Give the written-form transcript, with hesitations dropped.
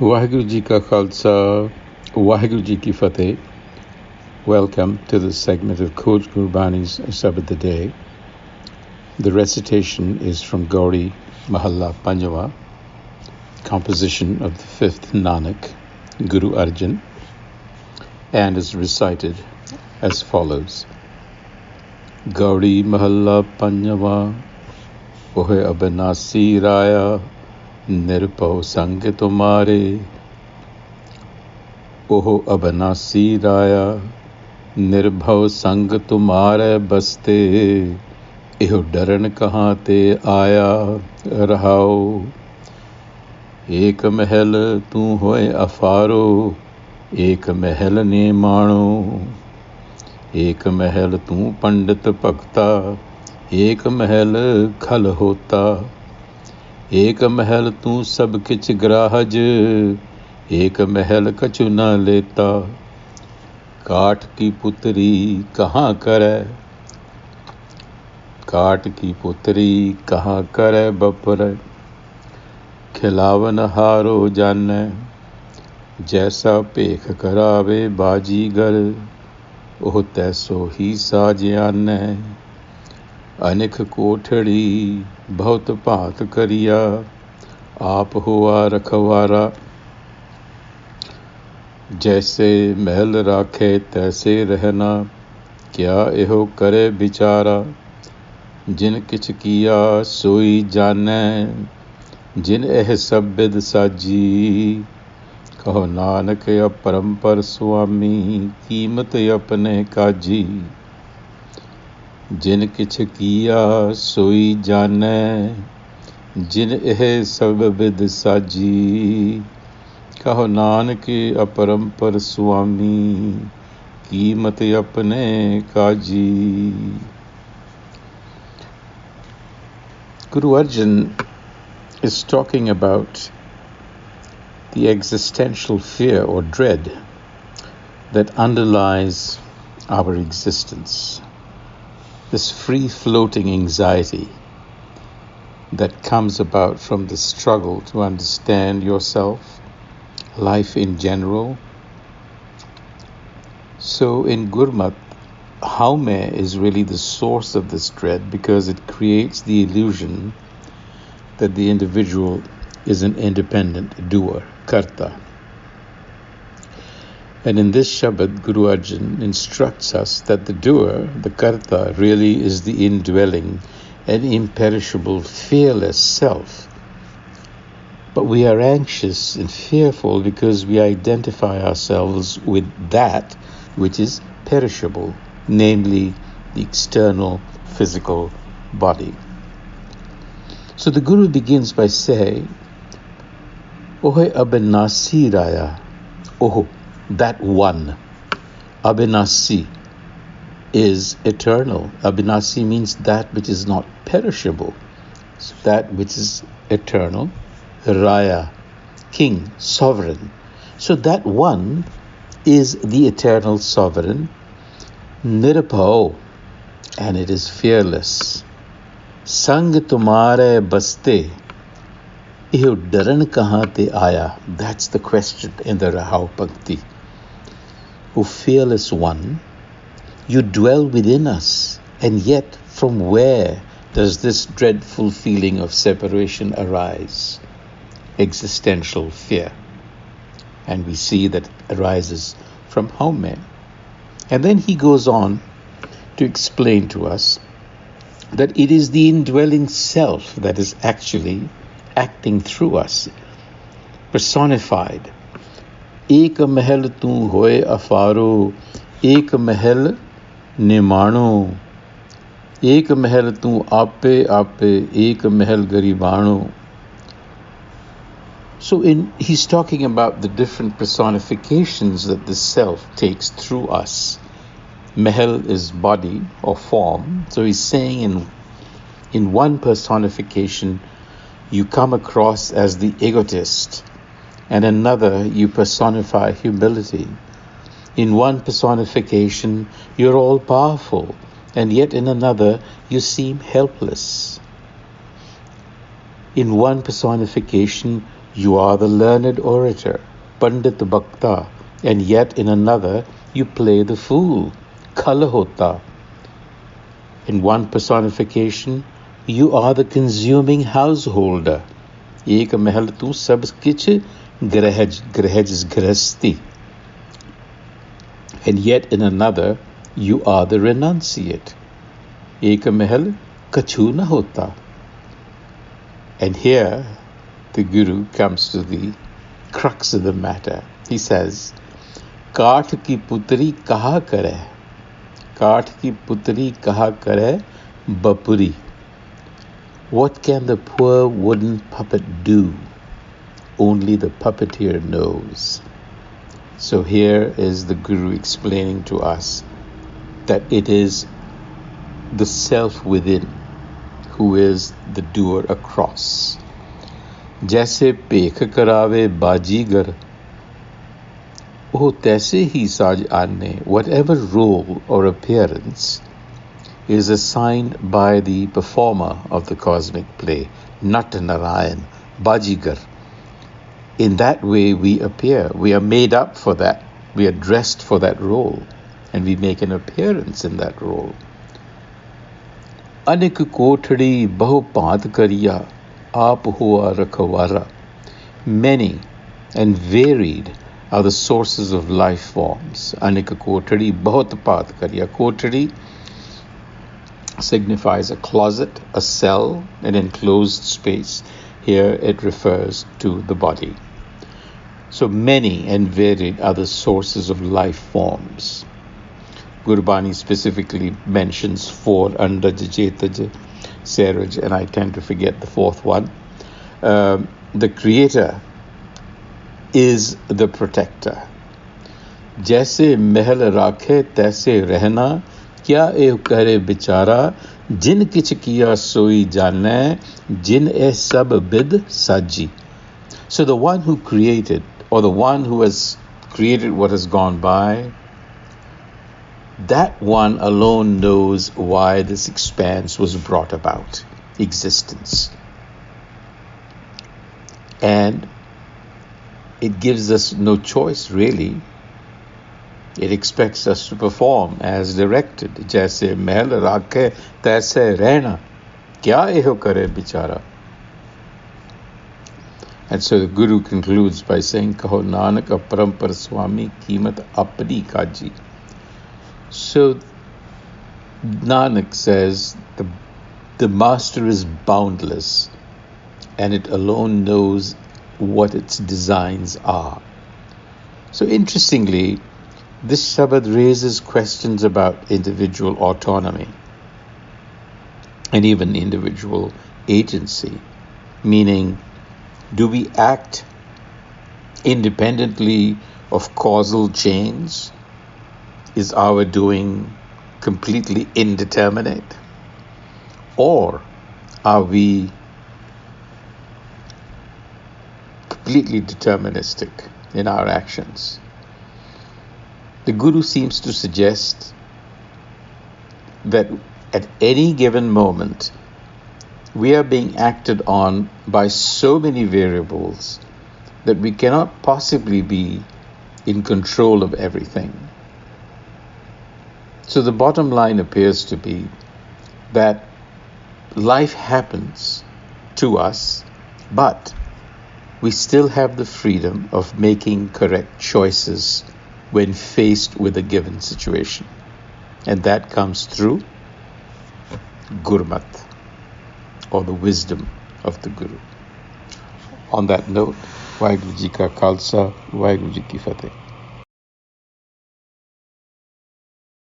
Waheguru Ji Ka Khalsa, Waheguru Ji Ki Fateh. Welcome to this segment of Coach Gurbani's a-sabad-a-day. The recitation is from Gauri Mahalla Panjwa, composition of the fifth Nanak, Guru Arjan, and is recited as follows. Gauri Mahalla Panjwa, ohe Abhinasi Raia, Nirpau Sang Tumare. ओहो अबनासी राया निर्भव संग तुम्हारे बसते इहो डरन कहाँ ते आया रहाओ एक महल तू होए अफारो एक महल ने माणो एक महल तू पंडित भक्ता एक महल खल होता एक महल तू सब किच ग्राहज एक महल कछु न लेता काठ की पुतरी कहाँ करे काठ की पुतरी कहाँ करे बपर खिलावन हारो जाने जैसा पेख करावे बाजीगर ओह तैसो ही साजियाने अनिख कोठड़ी बहुत भात करिया आप हुआ रखवारा जैसे महल राखे तैसे रहना क्या एहो करे बिचारा जिन किछ किया सोई जाने जिन एह सब बिद साजी कहो नानक अपरंपर स्वामी कीमत अपने काजी जिन किछ किया सोई जाने जिन एह सब बिद साजी कहो नानक अपरंपर स्वामी कीमत अपने काजी. Guru Arjan is talking about the existential fear or dread that underlies our existence. This free-floating anxiety that comes about from the struggle to understand yourself, life in general. So in Gurmat, Haume is really the source of this dread because it creates the illusion that the individual is an independent doer, karta. And in this Shabad, Guru Arjan instructs us that the doer, the karta, really is the indwelling and imperishable, fearless self. But we are anxious and fearful because we identify ourselves with that which is perishable, namely the external physical body. So the Guru begins by saying, Ohe Abhinasi Raia, Oho, that one. Abhinasi is eternal. Abhinasi means that which is not perishable. So that which is eternal. Raia, king, sovereign. So that one is the eternal sovereign, Nirabhau, and it is fearless. Sang tumhare baste, iho daran kahan te aaya? That's the question in the Rahau Bhakti. O fearless one, you dwell within us, and yet from where does this dreadful feeling of separation arise? Existential fear. And we see that it arises from Haume. And then he goes on to explain to us that it is the indwelling self that is actually acting through us, personified. Ek mahal tu hoye afaro, ek mahal nimano, ek mahal tu ape ape, ek mahal garibano. So he's talking about the different personifications that the self takes through us. Mahal is body or form. So he's saying in one personification, you come across as the egotist. And another, you personify humility. In one personification, you're all powerful. And yet in another, you seem helpless. In one personification, You are the learned orator, Pandit Bhakta, and yet in another you play the fool, Kalahota. In one personification, you are the consuming householder. Ek mahal tu sab kich grahaj is grahasti. And yet in another, you are the renunciate. Ek mahal kachu na hota. And here, the Guru comes to the crux of the matter. He says, Kaath ki putri kaha kare? Kaath ki putri kaha kare bapuri? What can the poor wooden puppet do? Only the puppeteer knows. So here is the Guru explaining to us that it is the self within who is the doer across. जैसे पेख करावे बाजीगर ओ तैसे ही साज आने. Whatever role or appearance is assigned by the performer of the cosmic play, Nat Narayan, Bajigar. In that way we appear. We are made up for that. We are dressed for that role, and we make an appearance in that role. Anik kothadi bahu paat kariya, aap hua rakhwara. Many and varied are the sources of life forms. Anik kothadi bahut paat kariya. Kothadi signifies a closet, a cell, an enclosed space. Here it refers to the body. So many and varied are the sources of life forms. Gurbani specifically mentions 4, Andaj, Chetaj, Seraj, and I tend to forget the fourth one. The Creator is the protector. Jaise महल राखे तैसे रहना, क्या ए करे बिचारा, जिन किछ किया सोई जाने, जिन ए सब बिद साजी. So the one who created, or the one who has created what has gone by, that one alone knows why this expanse was brought about, existence. And it gives us no choice, really. It expects us to perform as directed. Jaise महल राखे तैसे रहना, क्या एहो करे बिचारा. And so the Guru concludes by saying, Kaho Nanak aparampar Swami कीमत अपनी काजी. So Nanak says the master is boundless, and it alone knows what its designs are. So interestingly, this Shabad raises questions about individual autonomy and even individual agency, meaning, do we act independently of causal chains? Is our doing completely indeterminate? Or are we completely deterministic in our actions? The Guru seems to suggest that at any given moment, we are being acted on by so many variables that we cannot possibly be in control of everything. So the bottom line appears to be that life happens to us, but we still have the freedom of making correct choices when faced with a given situation. And that comes through Gurmat, or the wisdom of the Guru. On that note, Vaheguru Ji Ka Khalsa, Vaheguru Ji Ki Fateh.